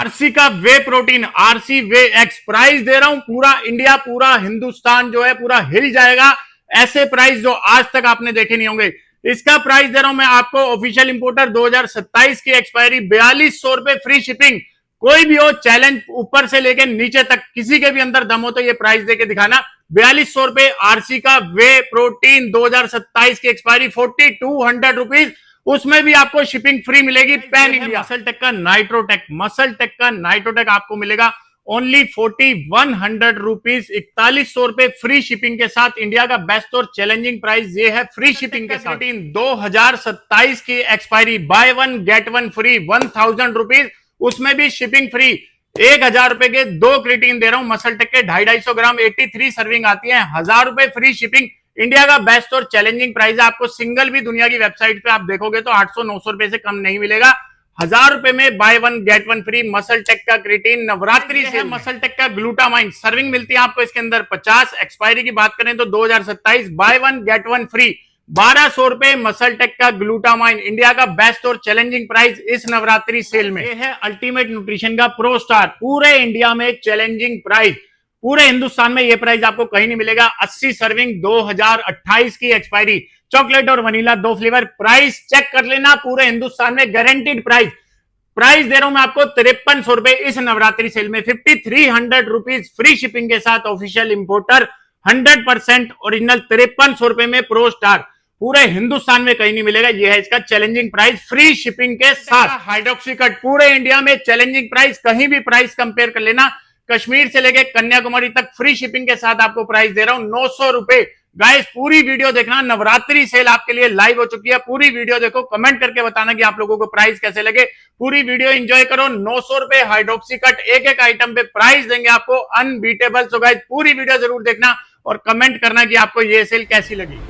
RC का वे protein, RC वे x, price दे रहा हूं पूरा इंडिया, पूरा हिंदुस्तान जो है पूरा हिल जाएगा। ऐसे प्राइस जो आज तक आपने देखे नहीं होंगे। इसका प्राइस दे रहा हूं मैं आपको, ऑफिशियल इंपोर्टर 2027 की एक्सपायरी, 4200 रुपए फ्री शिपिंग। कोई भी हो, चैलेंज ऊपर से लेके नीचे तक, किसी के भी अंदर दम हो तो ये प्राइस देके दिखाना। 4200 रुपए आरसी का वे प्रोटीन 2027 की एक्सपायरी, 4200 रुपीज, उसमें भी आपको शिपिंग फ्री मिलेगी पैन इंडिया। मसल टेक का नाइट्रोटेक, मसल टेक का नाइट्रोटेक आपको मिलेगा ओनली 4100 रुपीज, 4100 रुपए फ्री शिपिंग के साथ। इंडिया का बेस्ट और चैलेंजिंग प्राइस ये है फ्री शिपिंग के साथ। 2027 की expiry, bye one get one free, 1000 rupees, उसमें भी शिपिंग फ्री। 1000 रुपए के 2 क्रिएटिन दे रहा हूं मसल टेक के, 250 ग्राम, 83 सर्विंग आती है, 1000 रुपए फ्री शिपिंग। इंडिया का बेस्ट और चैलेंजिंग प्राइस है। आपको सिंगल भी दुनिया की वेबसाइट पे आप देखोगे तो 800-900 रुपए से कम नहीं मिलेगा। 1000 रुपए में buy one get one free MuscleTech का क्रिएटिन नवरात्रि से। मसल टेक का ग्लूटामाइन सर्विंग मिलती है आपको इसके अंदर 50। एक्सपायरी की बात करें तो 2027, bye one get one free, 1200 रुपए मसल टेक का ग्लूटामाइन। इंडिया का बेस्ट और चैलेंजिंग प्राइस इस नवरात्रि सेल में। ये है अल्टीमेट न्यूट्रिशन का प्रो स्टार, पूरे इंडिया में चैलेंजिंग प्राइस, पूरे हिंदुस्तान में ये प्राइस आपको कहीं नहीं मिलेगा। 80 सर्विंग, 2028 की एक्सपायरी, चॉकलेट और वनीला 2 फ्लेवर, प्राइस चेक कर लेना, पूरे हिंदुस्तान में गारंटीड प्राइस। प्राइस दे रहा हूं मैं आपको 5300 रुपए इस नवरात्रि सेल में, 5300 रुपीज फ्री शिपिंग के साथ। ऑफिशियल इंपोर्टर 100% ओरिजिनल, 5300 रुपए में प्रो स्टार, पूरे हिंदुस्तान में कहीं नहीं मिलेगा। यह है इसका चैलेंजिंग प्राइस फ्री शिपिंग के साथ। हाइड्रोक्सी कट, पूरे इंडिया में चैलेंजिंग प्राइस, कहीं भी प्राइस कंपेयर कर लेना। कश्मीर से लेके कन्याकुमारी तक फ्री शिपिंग के साथ आपको प्राइस दे रहा हूं 900 रुपए। गाइस पूरी वीडियो देखना, नवरात्रि सेल आपके लिए लाइव हो चुकी है, पूरी वीडियो देखो, कमेंट करके बताना कि आप लोगों को प्राइस कैसे लगे। पूरी वीडियो एंजॉय करो। 900 रुपए हाइड्रोक्सी कट, एक एक आइटम पे प्राइस देंगे आपको अनबीटेबल। सो गाइस पूरी वीडियो जरूर देखना और कमेंट करना कि आपको ये सेल कैसी लगी।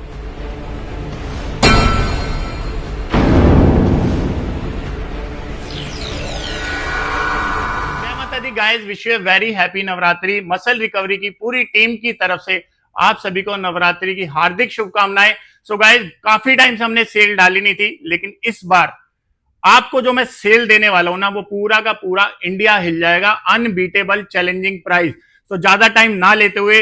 Guys wish you very happy Navratri. Muscle recovery की पूरी टीम की तरफ से आप सभी को नवरात्रि की हार्दिक शुभकामनाएं। सो गाइस काफी टाइम से हमने सेल डाली नहीं थी, लेकिन इस बार आपको जो मैं सेल देने वाला हूं ना, वो पूरा का पूरा इंडिया हिल जाएगा। Unbeatable challenging price. तो ज्यादा टाइम ना लेते हुए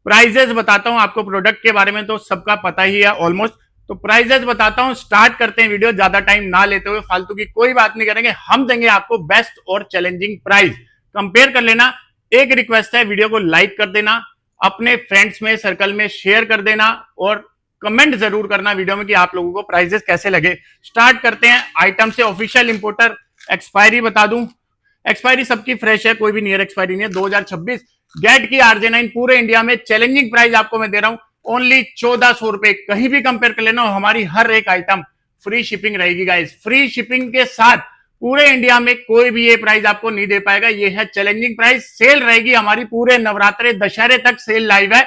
प्राइजेस बताता हूं आपको। प्रोडक्ट के बारे में तो सबका पता ही है ऑलमोस्ट, तो प्राइजेस बताता हूं। स्टार्ट करते हैं वीडियो, ज्यादा टाइम ना लेते हुए, फालतू की कोई बात नहीं करेंगे। हम देंगे आपको बेस्ट और चैलेंजिंग प्राइस, कंपेयर कर लेना। एक रिक्वेस्ट है, वीडियो को लाइक कर देना, अपने फ्रेंड्स में सर्कल में शेयर कर देना और कमेंट जरूर करना वीडियो में कि आप लोगों को प्राइजेस कैसे लगे। स्टार्ट करते हैं आइटम से। ऑफिशियल इंपोर्टर, एक्सपायरी बता दूं, एक्सपायरी सबकी फ्रेश है, कोई भी नियर एक्सपायरी नहीं है। 2026 गेट की RJ9, पूरे इंडिया में चैलेंजिंग प्राइस आपको मैं दे रहा हूं ओनली 1400 रुपए। कहीं भी कंपेयर कर लेना, हमारी हर एक आइटम फ्री शिपिंग रहेगी गाइस, फ्री शिपिंग के साथ। पूरे इंडिया में कोई भी ये प्राइस आपको नहीं दे पाएगा। ये है चैलेंजिंग प्राइस। सेल रहेगी हमारी पूरे नवरात्रे दशहरे तक, सेल लाइव है।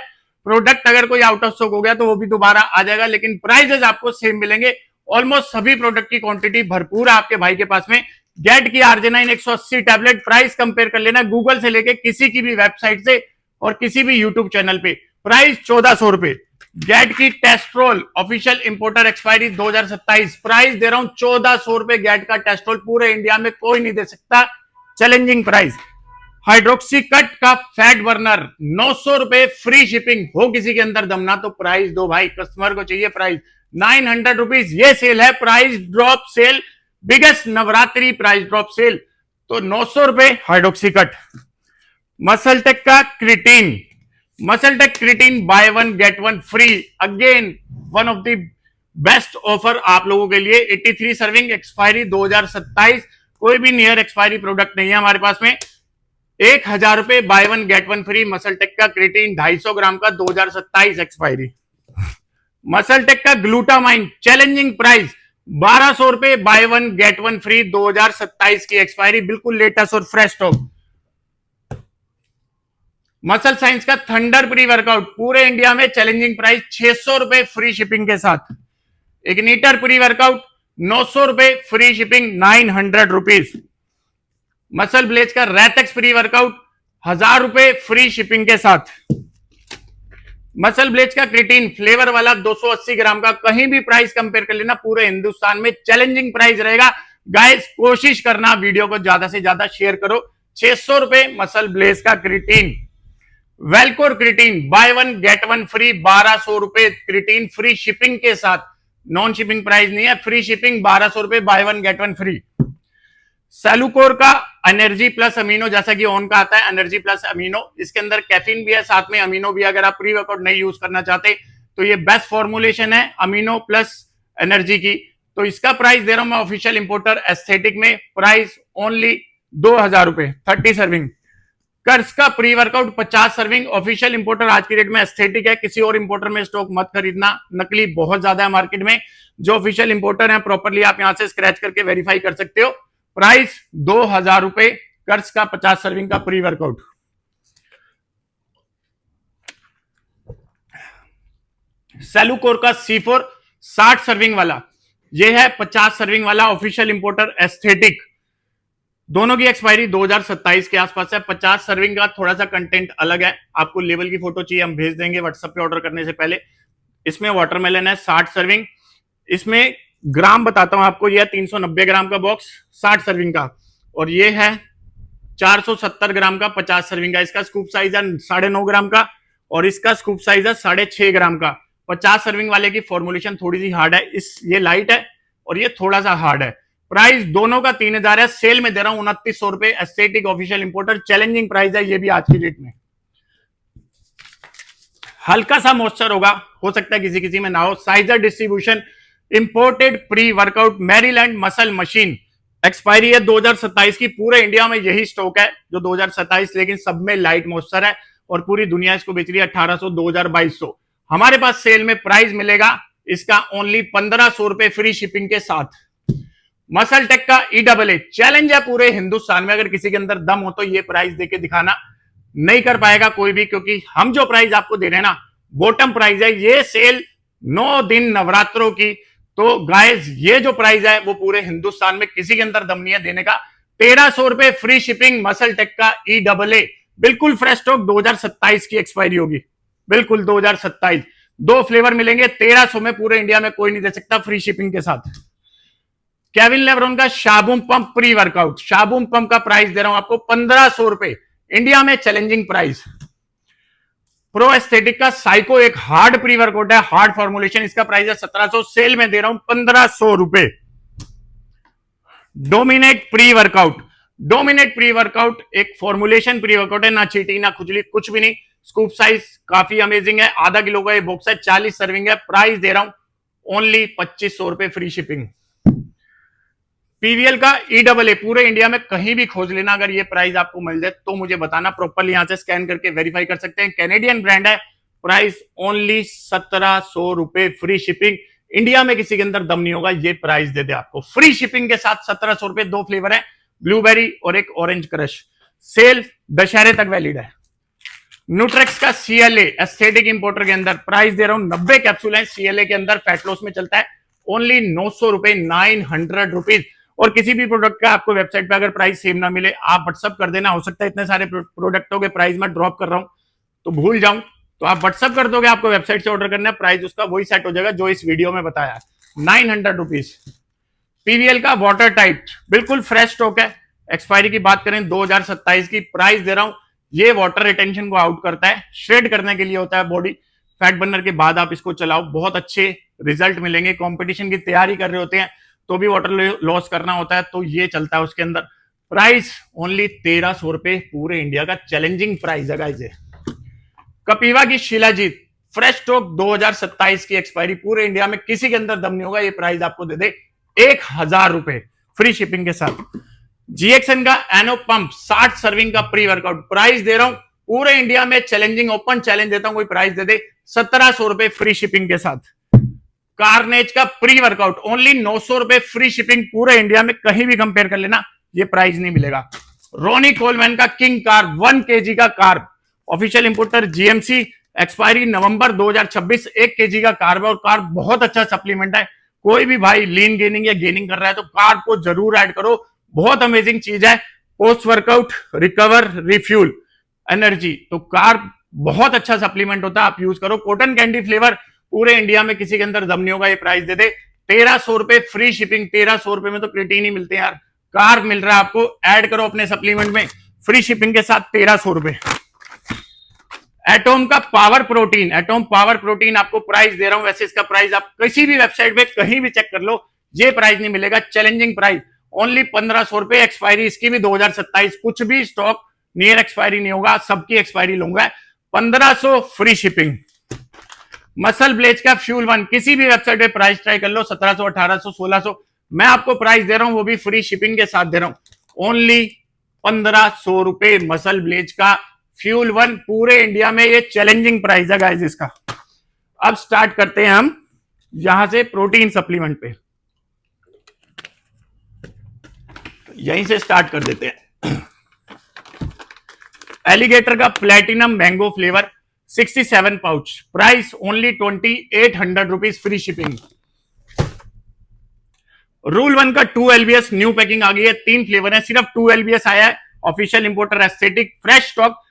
प्रोडक्ट अगर कोई आउट ऑफ स्टॉक हो गया तो वो भी दोबारा आ जाएगा, लेकिन प्राइसेस आपको सेम मिलेंगे। ऑलमोस्ट सभी प्रोडक्ट की क्वांटिटी भरपूर है आपके भाई के पास में। गेट की RJ9 180 टैबलेट, प्राइस कंपेयर कर लेना गूगल से लेके किसी की भी वेबसाइट से और किसी भी यूट्यूब चैनल पे। प्राइस 1400 रुपए। गेट की टेस्ट्रोल, ऑफिशियल इंपोर्टर, एक्सपायरी 2027, प्राइस दे रहा हूं 1400 रुपए। गेट का टेस्ट्रोल पूरे इंडिया में कोई नहीं दे सकता, चैलेंजिंग प्राइस। हाइड्रोक्सी कट का फैट बर्नर 900 रुपए फ्री शिपिंग। हो किसी के अंदर दमना तो प्राइस दो भाई, कस्टमर को चाहिए प्राइस। 900 रुपीज ये सेल है, price drop sale, biggest Navratri price drop sale. तो 900 रुपए हाइड्रोक्सी कट। मसल टेक का creatine, MuscleTech creatine buy one get one free, again one of the best offer आप लोगों के लिए। 83 सर्विंग, एक्सपायरी 2027, कोई भी नियर एक्सपायरी प्रोडक्ट नहीं है हमारे पास में। 1000 रुपए buy one get one free. MuscleTech का क्रिएटिन 250 ग्राम का, 2027 एक्सपायरी। मसल टेक का ग्लूटामाइन, चैलेंजिंग प्राइस 1200 रुपए buy one get one free, 2027 की एक्सपायरी, बिल्कुल लेटेस्ट और फ्रेश स्टॉक। मसल साइंस का थंडर प्री वर्कआउट, पूरे इंडिया में चैलेंजिंग प्राइस 600 रुपए फ्री शिपिंग के साथ। इग्निटर प्री वर्कआउट 900 रुपए free shipping, 900 rupees. MuscleBlaze का रैटेक्स प्री वर्कआउट 1000 रुपए फ्री शिपिंग के साथ। मसल ब्लेज का क्रिएटिन फ्लेवर वाला 280 ग्राम का, कहीं भी प्राइस कंपेयर कर लेना, पूरे हिंदुस्तान में चैलेंजिंग प्राइस रहेगा। गाइस कोशिश करना वीडियो को ज्यादा से ज्यादा शेयर करो, ₹600 मसल ब्लेज का creatine. Wellcore creatine buy one get one free ₹1200 creatine free shipping के साथ, नॉन शिपिंग प्राइस नहीं है, free shipping ₹1200 buy one get one free. Cellucor का एनर्जी प्लस अमीनो, जैसा कि ऑन का आता है एनर्जी प्लस अमीनो, इसके अंदर कैफीन भी है, साथ में अमीनो भी। अगर आप प्री वर्कआउट नहीं यूज करना चाहते तो ये बेस्ट फॉर्मुलेशन है अमीनो प्लस एनर्जी की। तो इसका प्राइस दे रहा हूं मैं ऑफिशियल इंपोर्टर एस्थेटिक में, प्राइस ओनली ₹2000, 30 सर्विंग। कर्स का pre workout 50 serving, official importer आज की डेट में एस्थेटिक है, किसी और इंपोर्टर में स्टॉक मत खरीदना, नकली बहुत ज्यादा है मार्केट में। जो ऑफिशियल इंपोर्टर है प्रॉपरली आप यहां से स्क्रैच करके वेरीफाई कर सकते हो। प्राइस ₹2000, कर्स का 50 सर्विंग का प्री वर्कआउट। सेलुकोर का C4 60 सर्विंग वाला, यह है 50 सर्विंग वाला ऑफिशियल इंपोर्टर एस्थेटिक। दोनों की एक्सपायरी 2027 के आसपास है। 50 सर्विंग का थोड़ा सा कंटेंट अलग है, आपको लेवल की फोटो चाहिए हम भेज देंगे व्हाट्सएप पे ऑर्डर करने से पहले। इसमें वाटरमेलन है 60 सर्विंग, इसमें ग्राम बताता हूं आपको, यह 390 ग्राम का बॉक्स 60 सर्विंग का, और ये है 470 ग्राम का 50 सर्विंग का। इसका स्कूप साइज है 9.5 ग्राम का और इसका स्कूप साइज है 6.5 ग्राम का। 50 सर्विंग वाले की फॉर्मुलेशन थोड़ी सी हार्ड है, ये लाइट है और ये थोड़ा सा हार्ड है। प्राइस दोनों का 3000 है, सेल में दे रहा हूं ₹2900। Aesthetic official importer, challenging price है ये भी आज की डेट में। हल्का सा मॉइस्चर होगा, हो सकता है किसी किसी में ना हो। Scissor distribution, imported pre workout Maryland muscle machine, expiry है 2027 की। पूरे इंडिया में यही स्टॉक है जो 2027, लेकिन सब में लाइट मॉइस्चर है और पूरी दुनिया इसको बेच रही है 1800, 2000, 2200। हमारे पास सेल में प्राइस मिलेगा इसका ओनली ₹1500 फ्री शिपिंग के साथ। मसल टेक का EAA चैलेंज है पूरे हिंदुस्तान में, अगर किसी के अंदर दम हो तो ये प्राइस देके दिखाना, नहीं कर पाएगा कोई भी, क्योंकि हम जो प्राइस आपको दे रहे हैं ना बॉटम प्राइस है। ये सेल 9 दिन नवरात्रों की, तो गाइस ये जो प्राइस है वो पूरे हिंदुस्तान में किसी के अंदर दम नहीं है देने का। ₹1300 फ्री शिपिंग मसल टेक का EAA, बिल्कुल फ्रेश स्टॉक, 2027 की एक्सपायरी होगी, बिल्कुल 2027। 2 फ्लेवर मिलेंगे 1300 में, पूरे इंडिया में कोई नहीं दे सकता फ्री शिपिंग के साथ। केविन लेब्रॉन का शाबूम पंप प्री वर्कआउट, शाबूम पंप का प्राइस दे रहा हूं आपको ₹1500, इंडिया में चैलेंजिंग प्राइस। प्रो एस्थेटिक का साइको एक हार्ड प्री वर्कआउट है, हार्ड फॉर्मुलेशन, इसका प्राइस है 1700, सेल में दे रहा हूं ₹1500। Dominate pre workout, dominate pre workout एक फॉर्मुलेशन प्री वर्कआउट है, ना चीटी ना खुजली कुछ भी नहीं। स्कूप साइज काफी अमेजिंग है, आधा किलो का ये बॉक्स है, 40 सर्विंग है। प्राइस दे रहा हूं ओनली ₹2500 फ्री शिपिंग। पीवीएल का EAA पूरे इंडिया में कहीं भी खोज लेना, अगर ये प्राइस आपको मिल जाए तो मुझे बताना, प्रॉपरली यहां से स्कैन करके वेरीफाई कर सकते हैं। कैनेडियन ब्रांड है, price only ₹1700 free shipping. India में किसी के अंदर दम नहीं होगा ये प्राइस दे दे आपको फ्री शिपिंग के साथ। ₹1700, 2 फ्लेवर है, ब्लूबेरी और एक ऑरेंज क्रश। सेल दशहरे तक वैलिड है। न्यूट्रेक्स का CLA एस्थेटिक इंपोर्टर के अंदर प्राइस दे रहा हूं, 90 कैप्सूल है CLA के अंदर, फैट लॉस में चलता है, ओनली ₹900, ₹900। और किसी भी प्रोडक्ट का आपको वेबसाइट पे अगर प्राइस सेम ना मिले, आप व्हाट्सअप कर देना। हो सकता है इतने सारे प्रोडक्टों के प्राइस में ड्रॉप कर रहा हूं तो भूल जाऊं, तो आप व्हाट्सअप कर दोगे, आपको वेबसाइट से ऑर्डर करना है, प्राइस उसका वही सेट हो जाएगा जो इस वीडियो में बताया, ₹900। पीवीएल का वाटर टाइट बिल्कुल फ्रेश स्टॉक है, एक्सपायरी की बात करें 2027 की। प्राइस दे रहा हूं, ये वाटर रिटेंशन को आउट करता है, श्रेड करने के लिए होता है बॉडी फैट बर्नर के बाद आप इसको चलाओ, बहुत अच्छे रिजल्ट मिलेंगे। कंपटीशन की तैयारी कर रहे होते हैं तो भी वाटर लॉस करना होता है, तो ये चलता है उसके अंदर। प्राइस ओनली ₹1300, पूरे इंडिया का चैलेंजिंग प्राइस है गाइस। कपिवा की शिलाजीत फ्रेश स्टॉक 2027 की एक्सपायरी, पूरे इंडिया में किसी के अंदर दम नहीं होगा, ये प्राइस आपको दे दे ₹1000 फ्री शिपिंग के साथ। जीएक्सन का एनो पंप 60 सर्विंग का प्री वर्कआउट, प्राइस दे रहा हूं पूरे इंडिया में चैलेंजिंग, ओपन चैलेंज देता हूं, कोई प्राइस दे दे ₹1700 फ्री शिपिंग के साथ। कार्नेज का pre workout only ₹900 free shipping, पूरे इंडिया में कहीं भी कंपेयर कर लेना ये प्राइस नहीं मिलेगा। रोनी कोलमैन का किंग कार्ब 1 kg का carb, official importer GMC, expiry November 2026, 1 kg का कार्ब है, और कार्ब बहुत अच्छा सप्लीमेंट है। कोई भी भाई लीन गेनिंग या गेनिंग कर रहा है तो कार्ब को जरूर ऐड करो, बहुत अमेजिंग चीज है। Post workout recover refuel energy, तो कार्ब बहुत अच्छा सप्लीमेंट होता है, आप यूज करो। कॉटन कैंडी फ्लेवर, पूरे इंडिया में किसी के अंदर दम नहीं होगा, ये प्राइस दे दे ₹1300 फ्री शिपिंग। ₹1300 में तो क्रिएटिन ही मिलते हैं यार, कार्ब मिल रहा है आपको, ऐड करो अपने सप्लीमेंट में। फ्री शिपिंग के साथ 1300 रुपए। एटोम का एटोम पावर प्रोटीन आपको प्राइस दे रहा हूं, वैसे इसका प्राइस आप किसी भी वेबसाइट पे कहीं भी चेक कर लो, ये प्राइस नहीं मिलेगा। चैलेंजिंग प्राइस ओनली 1500 रुपए। एक्सपायरी इसकी भी 2027, कुछ भी स्टॉक नियर एक्सपायरी नहीं होगा, सबकी एक्सपायरी लूंगा। 1500 फ्री शिपिंग। मसल ब्लेज का फ्यूल वन किसी भी वेबसाइट पे प्राइस ट्राई कर लो, 1700, 1800, 1600, मैं आपको प्राइस दे रहा हूं, वो भी फ्री शिपिंग के साथ दे रहा हूं। ओनली 1500 रुपए मसल ब्लेज का फ्यूल वन, पूरे इंडिया में ये चैलेंजिंग प्राइस है गाइस इसका। अब स्टार्ट करते हैं हम यहां से प्रोटीन सप्लीमेंट पे, यहीं से स्टार्ट कर देते हैं। एलिगेटर का platinum mango flavour 67 pouch, price only 2800 rupees, free shipping. Rule one का 2 LBS न्यू पैकिंग आ गई है, 3 फ्लेवर है, सिर्फ 2 LBS आया है। Official importer Aesthetic, fresh stock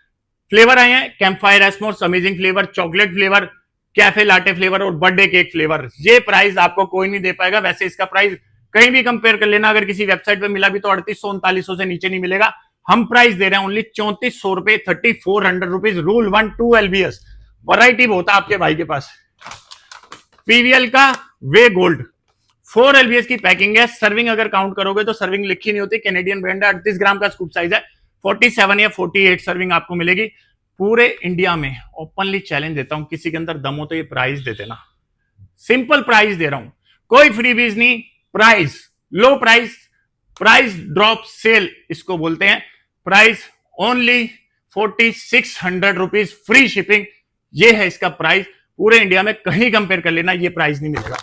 flavour आए हैं, campfire s'mores, amazing flavour, chocolate flavour, cafe latte flavour और बर्थडे केक फ्लेवर। ये प्राइस आपको कोई नहीं दे पाएगा, वैसे इसका प्राइस कहीं भी कंपेयर कर लेना, अगर किसी वेबसाइट पे मिला भी तो 3800 3900 से नीचे नहीं मिलेगा। हम प्राइस दे रहे हैं ओनली 3400 रुपए, 3400 rupees. Rule one 2 LBS, variety बहुत है आपके भाई के पास। पीवीएल का वे गोल्ड 4 LBS की पैकिंग है, सर्विंग अगर काउंट करोगे तो सर्विंग लिखी नहीं होती, कैनेडियन ब्रांड है, 38 ग्राम का स्कूप साइज है, 47 या 48 सर्विंग आपको मिलेगी। पूरे इंडिया में ओपनली चैलेंज देता हूं, किसी के अंदर दम हो तो ये प्राइस दे देना, सिंपल प्राइस दे रहा हूं, कोई फ्रीबीज नहीं। Price low price, price drop sale इसको बोलते हैं। Price only 4600 rupees, free shipping. ये है इसका प्राइस, पूरे इंडिया में कहीं कंपेयर कर लेना, ये प्राइस नहीं मिलेगा,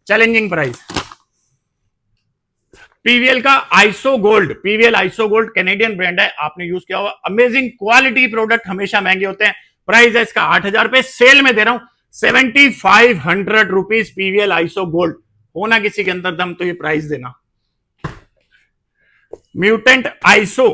चैलेंजिंग प्राइस। पीवीएल का iso gold, PVL iso gold Canadian brand है, आपने यूज किया होगा, अमेजिंग क्वालिटी प्रोडक्ट हमेशा महंगे होते हैं। प्राइस है इसका 8000 रुपए, सेल में दे रहा हूं 7500 रुपीज। पीवीएल आइसो गोल्ड, होना किसी के अंदर दम तो ये प्राइस देना। म्यूटेंट आइसो,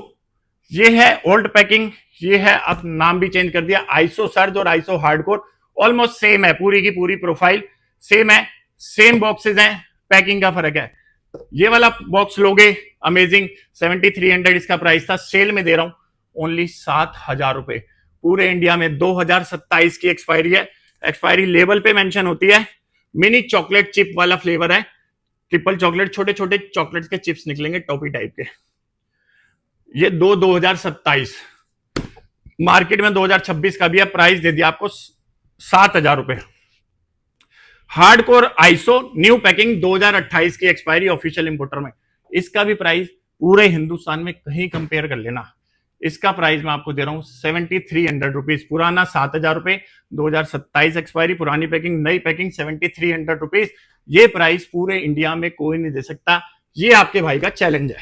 ये है ओल्ड पैकिंग, ये है अब नाम भी चेंज कर दिया, आइसो सर्ज और आइसो हार्डकोर, ऑलमोस्ट सेम है, पूरी की पूरी प्रोफाइल सेम है, सेम बॉक्सेस हैं, पैकिंग का फर्क है। ये वाला बॉक्स लोगे अमेजिंग 7300 इसका प्राइस था, सेल में दे रहा हूं ओनली 7000 रुपए। पूरे इंडिया में 2027 की एक्सपायरी है, एक्सपायरी लेबल पे मेंशन होती है। मिनी चॉकलेट चिप वाला फ्लेवर है, ट्रिपल चॉकलेट, छोटे छोटे चॉकलेट के चिप्स निकलेंगे टॉफी टाइप के। ये 2027, मार्केट में 2026 का भी है, प्राइस दे दिया आपको 7000 रुपए। हार्डकोर आइसो न्यू पैकिंग 2028 की एक्सपायरी, ऑफिशियल इंपोर्टर में, इसका भी प्राइस पूरे हिंदुस्तान में कहीं कंपेयर कर लेना, इसका प्राइस मैं आपको दे रहा हूं 7300 रुपीज, पुराना 7000 रुपए, 2027 एक्सपायरी, पुरानी पैकिंग, नई पैकिंग 7300 रुपीज। ये प्राइस पूरे इंडिया में कोई नहीं दे सकता, ये आपके भाई का चैलेंज है,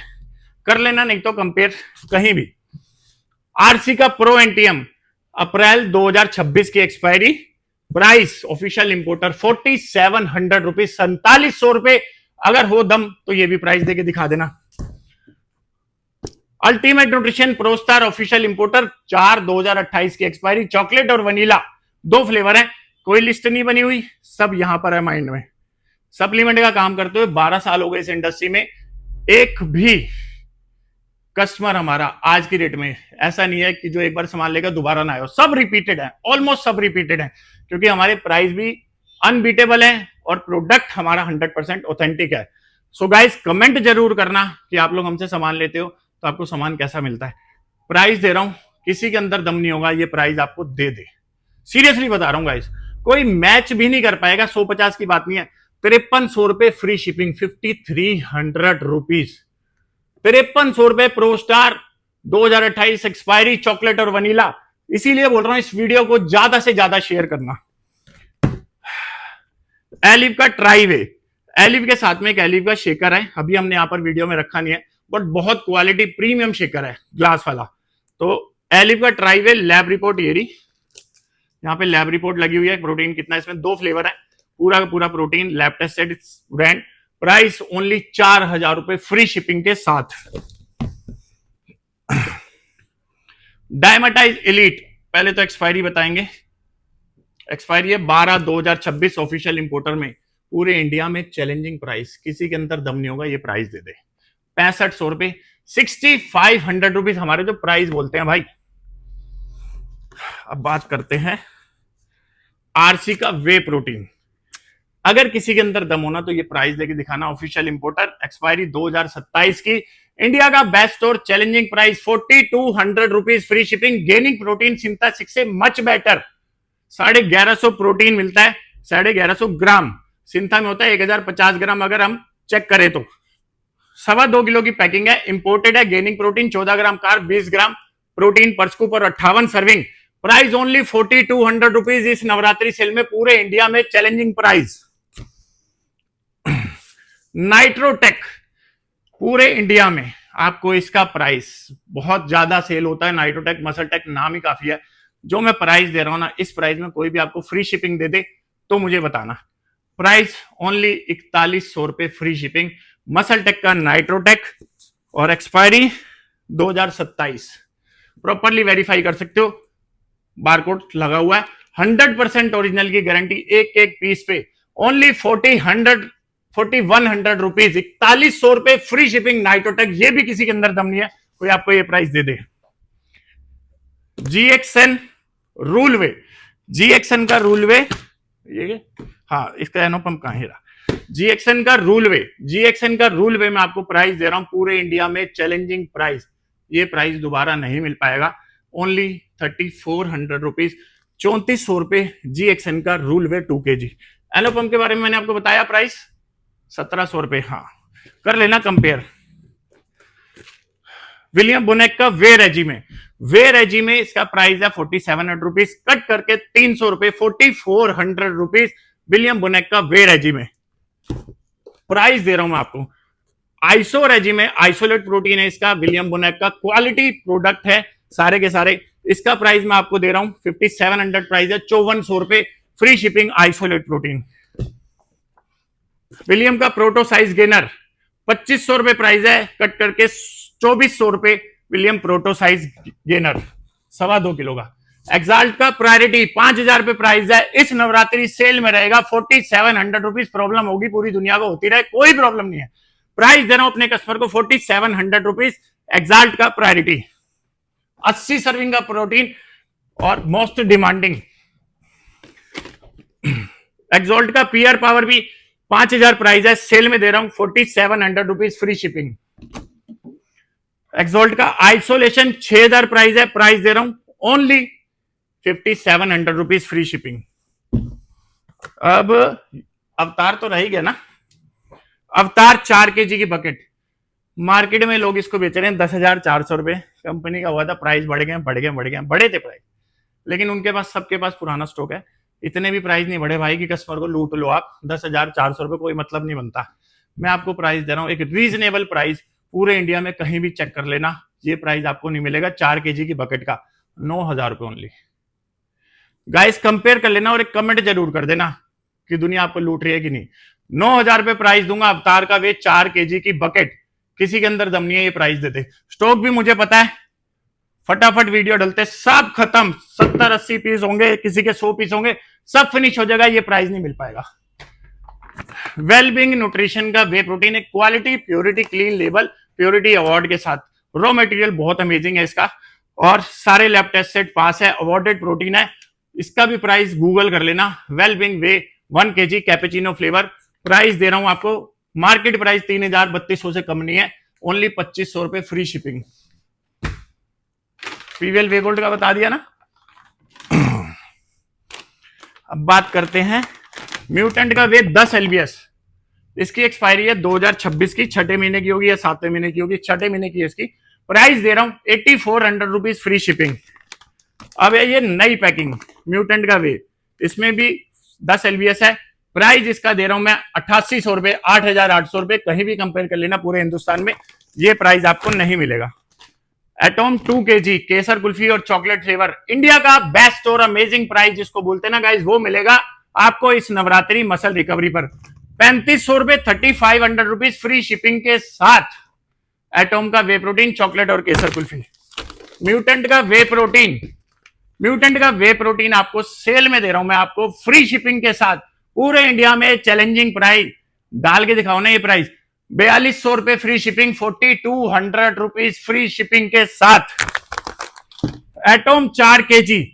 कर लेना, नहीं तो कंपेयर कहीं भी। आरसी का प्रो एनटीएम अप्रैल 2026 की expiry, price official importer 4700 rupees, 4700 रुपए। अगर हो दम तो ये भी प्राइस देके दिखा देना। Ultimate nutrition pro star official importer 4 2028 की एक्सपायरी, चॉकलेट और वनीला 2 फ्लेवर है, कोई लिस्ट नहीं बनी हुई, सब यहां पर है माइंड में। सप्लीमेंट का काम करते हुए 12 साल हो गए इस इंडस्ट्री में, एक भी कस्टमर हमारा आज की डेट में ऐसा नहीं है कि जो एक बार सामान लेगा दोबारा ना आए, सब रिपीटेड है, ऑलमोस्ट सब रिपीटेड है, क्योंकि हमारे प्राइस भी अनबीटेबल है और प्रोडक्ट हमारा 100% ऑथेंटिक है। सो गाइस कमेंट जरूर करना कि आप लोग हमसे सामान लेते हो तो आपको सामान कैसा मिलता है। प्राइस दे रहा हूं, किसी के अंदर दम नहीं होगा, ये प्राइस आपको दे दे, सीरियसली बता रहा हूं गाइस, कोई मैच भी नहीं कर पाएगा। 150 की बात नहीं है, 5300 रुपए फ्री शिपिंग, 5300 रुपीज, 5300 रुपए प्रो स्टार 2028 एक्सपायरी, चॉकलेट और वनीला। इसीलिए बोल रहा हूं इस वीडियो को ज्यादा से ज्यादा शेयर करना। एलिव का ट्राईवे, एलिव के साथ में एक एलिव का शेकर है, अभी हमने यहां पर वीडियो में रखा नहीं है, बट बहुत क्वालिटी प्रीमियम शेकर है, ग्लास वाला। तो एलिव का ट्राईवे लैब रिपोर्ट, ये रही, यहां पे लैब रिपोर्ट लगी हुई है, प्रोटीन कितना है इसमें, 2 फ्लेवर है, पूरा का पूरा protein, lab tested brand, price only 4000 रुपए, फ्री शिपिंग के साथ। डायमेटाइज एलीट, पहले तो एक्सपायरी बताएंगे, एक्सपायरी है 12 2026, ऑफिशियल इंपोर्टर में, पूरे इंडिया में चैलेंजिंग प्राइस, किसी के अंदर दम नहीं होगा, ये प्राइस दे दे, ₹6500, 6500 हमारे जो प्राइस बोलते हैं भाई। अब बात करते हैं आरसी का वे प्रोटीन। अगर किसी के अंदर दम होना तो ये प्राइस देके दिखाना। ऑफिशियल इंपोर्टर, एक्सपायरी 2027 की, इंडिया का best store, challenging price ₹4200, free shipping. Gaining protein synthetic से मच बेटर, 1150 प्रोटीन मिलता है, 1150 ग्राम। सिंथा में होता है 1050 ग्राम, अगर हम चेक करें तो 2.25 किलो की पैकिंग है, इंपोर्टेड है। गेनिंग प्रोटीन 14 ग्राम कार्ब, 20 ग्राम प्रोटीन पर स्कूप और 58 सर्विंग। प्राइस ओनली ₹4200 इस नवरात्रि सेल में, पूरे इंडिया में चैलेंजिंग प्राइस। नाइट्रोटेक, पूरे इंडिया में आपको इसका प्राइस बहुत ज्यादा सेल होता है। नाइट्रोटेक, मसलटेक नाम ही काफी है। जो मैं प्राइस दे रहा हूं ना, इस प्राइस में कोई भी आपको फ्री शिपिंग दे दे तो मुझे बताना। Price only ₹4100, free shipping. MuscleTech का नाइट्रोटेक, और एक्सपायरी 2027। प्रॉपरली वेरीफाई कर सकते हो, बारकोड लगा हुआ है। 100% ओरिजिनल की गारंटी, एक एक पीस पे ओनली ₹4100, ₹4100, फ्री शिपिंग। नाइट्रोटेक, ये भी किसी के अंदर दम नहीं है कोई आपको ये प्राइस दे दे। जीएक्सएन रूलवे, जीएक्सएन का रूलवे, ये हाँ, इसका एनो पंप कहां है? जीएक्सएन का रूलवे, जीएक्सएन का रूलवे मैं आपको प्राइस दे रहा हूं पूरे इंडिया में, चैलेंजिंग प्राइस। ये प्राइस दोबारा नहीं मिल पाएगा, ओनली ₹3400, ₹3400 जीएक्सएन का रूलवे 2 kg। एनो पंप के बारे में मैंने आपको बताया, प्राइस ₹1700। हाँ, कर लेना कंपेयर। विलियम बोनेक का वे रेजिमे, वे रेजिमे इसका प्राइस है ₹4700, कट करके ₹300, ₹4400। विलियम बोनेक का वे रेजिमे प्राइस दे रहा हूं मैं आपको। आइसो रेजिमे, आइसोलेट प्रोटीन है इसका, विलियम बोनेक का क्वालिटी प्रोडक्ट है सारे के सारे। इसका प्राइस मैं आपको दे रहा हूं 5700, प्राइस है ₹5400, free shipping. Isolate protein. William का प्रोटोसाइज गेनर ₹2500 प्राइस है, कट करके ₹2400। विलियम प्रोटोसाइज गेनर 2.25 किलो का। एक्साल्ट का प्रायोरिटी ₹5000 प्राइस है, इस नवरात्रि सेल में रहेगा ₹4700। प्रॉब्लम होगी, पूरी दुनिया को होती रहे, कोई प्रॉब्लम नहीं है। प्राइस दे रहा हूं अपने कस्टमर को ₹4700, एक्साल्ट का प्रायोरिटी। 80 सर्विंग का प्रोटीन और मोस्ट डिमांडिंग। एक्सॉल्ट का पीआर पावर भी 5000 प्राइस है, सेल में दे रहा हूं ₹4700, फ्री शिपिंग। एक्सॉल्ट का आइसोलेशन 6000 प्राइस है, प्राइस दे रहा हूं ओनली ₹5700, फ्री शिपिंग। अब अवतार तो रह गया ना, अवतार 4 kg की बकेट। मार्केट में लोग इसको बेच रहे हैं ₹10,400। कंपनी का हुआ था, प्राइस बढ़ गए बढ़े थे प्राइस, लेकिन उनके पास, सबके पास पुराना स्टॉक है। इतने भी प्राइस नहीं बढ़े भाई कि कस्टमर को लूट लो आप। ₹10,400, कोई मतलब नहीं बनता। मैं आपको प्राइस दे रहा हूं एक रीजनेबल प्राइस, पूरे इंडिया में कहीं भी चेक कर लेना, ये प्राइस आपको नहीं मिलेगा। 4 kg की बकेट का ₹9000 ओनली। गाइस कंपेयर कर लेना और एक कमेंट जरूर कर देना कि दुनिया आपको लूट रही है कि नहीं। ₹9000 प्राइस दूंगा अवतार का वे 4 kg की बकेट। किसी के अंदर दम नहीं है ये प्राइस देते। स्टॉक भी मुझे पता है, फटाफट वीडियो डलते सब खत्म। 70-80 पीस होंगे, किसी के 100 पीस होंगे, सब फिनिश हो जाएगा, ये प्राइस नहीं मिल पाएगा। वेलबींग न्यूट्रिशन का वे प्रोटीन है, quality, purity, clean label, purity award के साथ। रॉ मटेरियल बहुत अमेजिंग है इसका, और सारे लैब टेस्ट सेट पास है, अवार्डेड प्रोटीन है। इसका भी प्राइस गूगल कर लेना। वेलबींग वे 1 kg कैपेचिनो फ्लेवर, प्राइस दे रहा हूं आपको, मार्केट प्राइस 3000-3200 से कम नहीं है, ओनली ₹2500, फ्री शिपिंग। पीवीएल वे गोल्ड का बता दिया ना। अब बात करते हैं म्यूटेंट का वे 10 LBS। इसकी एक्सपायरी है 2026 की, 6ठे महीने की होगी या 7वें महीने की होगी, 6ठे महीने की है इसकी। प्राइस दे रहा हूं ₹8400, फ्री शिपिंग। अब है ये नई पैकिंग म्यूटेंट का वे, इसमें भी 10 LBS है। प्राइस इसका दे रहा हूं मैं ₹8800, ₹8800। कहीं भी कंपेयर कर लेना पूरे हिंदुस्तान में, ये प्राइस आपको नहीं मिलेगा। एटॉम 2 kg केसर कुल्फी और चॉकलेट फ्लेवर, इंडिया का बेस्ट और अमेजिंग प्राइस जिसको बोलते हैं ना गाइस, वो मिलेगा आपको इस नवरात्रि मसल रिकवरी पर ₹3500, ₹3500, फ्री शिपिंग के साथ। एटॉम का वे प्रोटीन, चॉकलेट और केसर कुल्फी। म्यूटेंट का वे प्रोटीन, म्यूटेंट का वे प्रोटीन आपको सेल में दे रहा हूं मैं आपको फ्री शिपिंग के साथ, पूरे इंडिया में चैलेंजिंग प्राइस। डाल के दिखाओ ना ये price, ₹4200 free shipping, 4200 rupees free shipping के साथ। एटॉम 4 kg,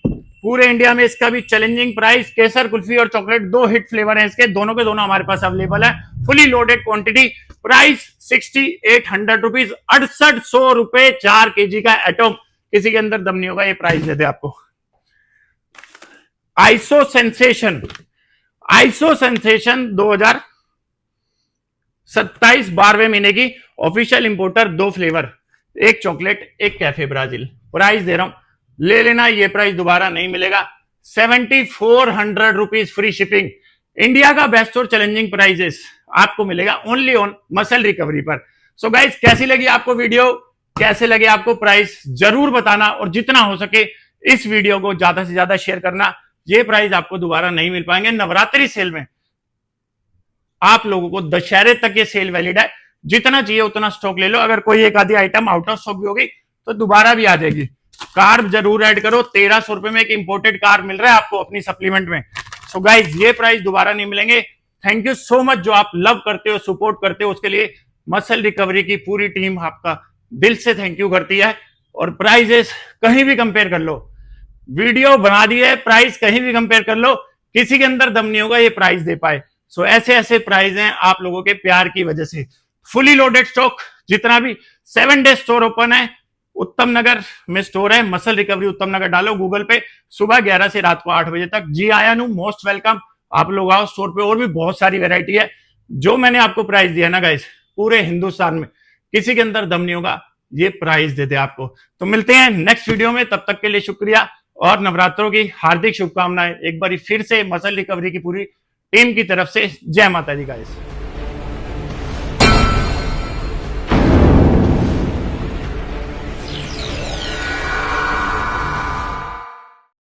पूरे इंडिया में इसका भी चैलेंजिंग प्राइस। केसर कुल्फी और चॉकलेट 2 हिट फ्लेवर हैं इसके, दोनों के दोनों हमारे पास अवेलेबल है। Fully loaded quantity, price 6800 rupees, 6800 रुपए 4 kg का एटॉम। किसी के अंदर दम नहीं होगा, ये प्राइस देते आपको। आइसो सेंसेशन, आइसो सेंसेशन 2027 12वें महीने की ऑफिशियल इंपोर्टर, 2 फ्लेवर, एक चॉकलेट एक कैफे ब्राजील। प्राइस दे रहा हूं, ले लेना, ये प्राइस दोबारा नहीं मिलेगा। 7400 रुपीज फ्री शिपिंग। इंडिया का बेस्ट और चैलेंजिंग प्राइजेस आपको मिलेगा ओनली ऑन मसल रिकवरी पर। सो गाइस, कैसी लगी आपको वीडियो, कैसे लगे आपको प्राइस, जरूर बताना, और जितना हो सके इस वीडियो को ज्यादा से ज्यादा शेयर करना। ये प्राइस आपको दोबारा नहीं मिल पाएंगे। नवरात्रि सेल में आप लोगों को दशहरे तक ये सेल वैलिड है, जितना चाहिए उतना स्टॉक ले लो। अगर कोई एक आधी आइटम आउट ऑफ स्टॉक भी होगी तो दोबारा भी आ जाएगी। कार्ब जरूर ऐड करो, 1300 रुपए में एक इंपोर्टेड कार्ब मिल रहा है आपको अपनी सप्लीमेंट में। सो गाइज, ये प्राइस दोबारा नहीं मिलेंगे। थैंक यू सो मच, जो आप लव करते हो, सपोर्ट करते हो, उसके लिए मसल रिकवरी की पूरी टीम आपका दिल से थैंक यू करती है। और प्राइजेस कहीं भी कंपेयर कर लो, वीडियो बना दी है, प्राइस कहीं भी कंपेयर कर लो, किसी के अंदर दम नहीं होगा ये प्राइस दे पाए। सो ऐसे ऐसे प्राइस हैं आप लोगों के प्यार की वजह से। फुली लोडेड स्टॉक, जितना भी 7 डे स्टोर ओपन है, उत्तम नगर में स्टोर है, मसल रिकवरी उत्तम नगर डालो गूगल पे, सुबह 11 से रात को 8 बजे तक। जी आया नू, मोस्ट वेलकम, आप लोग आओ स्टोर पे। और भी बहुत सारी वेरायटी है। जो मैंने आपको प्राइस दिया ना गाइस, पूरे हिंदुस्तान में किसी के अंदर दम नहीं होगा, ये प्राइस देते आपको। तो मिलते हैं नेक्स्ट वीडियो में, तब तक के लिए शुक्रिया और नवरात्रों की हार्दिक शुभकामनाएं। एक बार फिर से मसल रिकवरी की पूरी टीम की तरफ से जय माता दी गाइस।